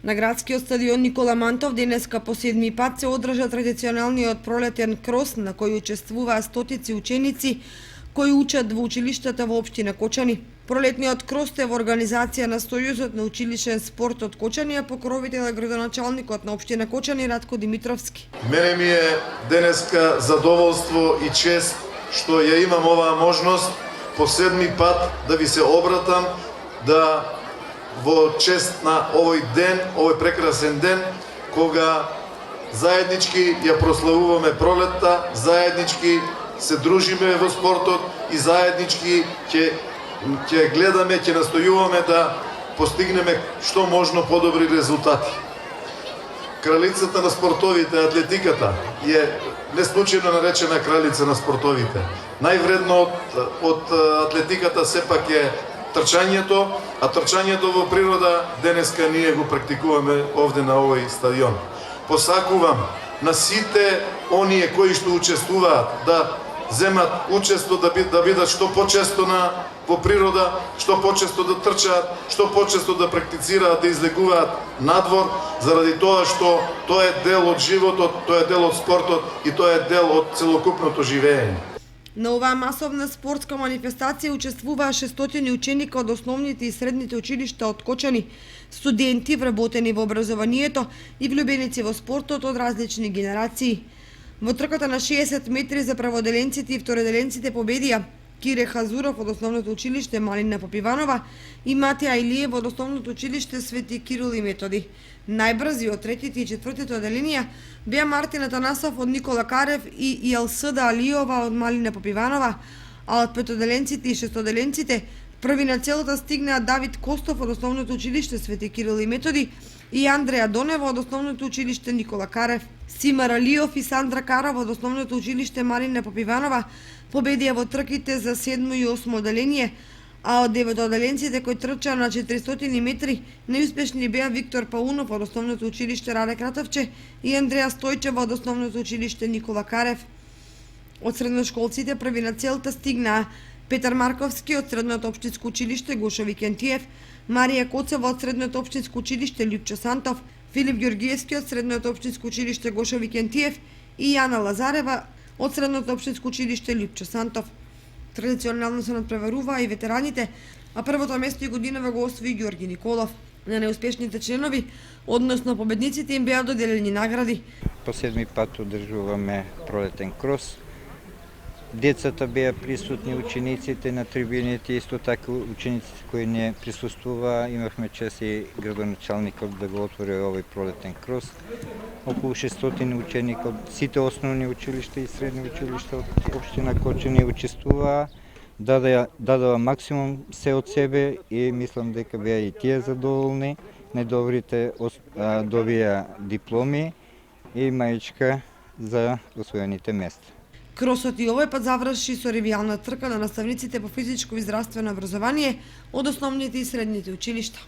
На градскиот стадион Никола Мантов денеска по седми пат се одржа традиционалниот пролетен крос на кој учествуваа стотици ученици кои учат во училиштата во општина Кочани. Пролетниот крос е во организација на Сојузот на училишен спорт од Кочани, а покровител е градоначалникот на општина Кочани Ратко Димитровски. Мене ми е денеска задоволство и чест што ја имам оваа можност по седми пат да ви се обратам, да во чест на овој ден, овој прекрасен ден, кога заеднички ја прославуваме пролетта, заеднички се дружиме во спортот и заеднички ќе гледаме, ќе настојуваме да постигнеме што можно подобри резултати. Кралицата на спортовите, атлетиката, е неслучајно наречена кралица на спортовите. Највредно од атлетиката сепак е трчањето, а трчањето во природа денеска ние го практикуваме овде на овој стадион. Посакувам на сите оние кои што учествуваат да земат учество, да бидат што почесто во природа, што почесто да трчаат, што почесто да практицираат, да излегуваат надвор, заради тоа што тоа е дел од животот, тоа е дел од спортот и тоа е дел од целокупното живење. На оваа масовна спортска манифестација учествуваа 600 ученика од основните и средните училишта од Кочани, студенти вработени во образованието и влюбеници во спортот од различни генерации. Во трката на 60 метри за праводеленците и второделенците победија Кире Хазуров од основното училиште Малина Попиванова и Матеја Илиев од основното училиште Свети Кирил и Методи. Најбрзи од третите и четвртите оделенија беа Мартин Атанасов од Никола Карев и Елсда Алиова од Малина Попиванова, а од петоделенците и шестоделенците први на целата стигнаа Давид Костов од основното училиште Свети Кирил и Методи и Андреја Донева од основното училиште Никола Карев. Симар Алиов и Сандра Каров од основното училиште Марина Попиванова победија во трките за 7 и 8 оделение, а од 9 оделенците кои трчаа на 400 метри неуспешни беа Виктор Паунов од основното училиште Раде Кратовче и Андреја Стојчева од основното училиште Никола Карев. Од средношколците први на целта стигнаа Петар Марковски од средното општинско училиште Гошо Викентиев, Марија Коцева од средното општинско училиште Лјупчо Сантов, Филип Ѓоргиевски од средното општинско училиште Гошо Викентиев и Јана Лазарева од средното општинско училиште Лјупчо Сантов. Традиционално се надпреваруваа и ветераните, а првото место и годинава го освои Ѓорги Николов. На неуспешните членови, односно победниците, им беа доделени награди. По седми пат одржуваме пролетен крос. Децата беа присутни, учениците на трибуните, исто така учениците кои не присуствуваа. Имавме чест и градоначалникот да го отвори овој пролетен крос. Околу 600 ученика од сите основни училишта и средни училишта од општина Кочани учествуваа, дадоа максимум се од себе и мислам дека беа и тие задоволни. Најдобрите добија дипломи и маичка за освоените места. Кросот и овој пат заврши со ревијална трка на наставниците по физичко и здравствено образование од основните и средните училишта.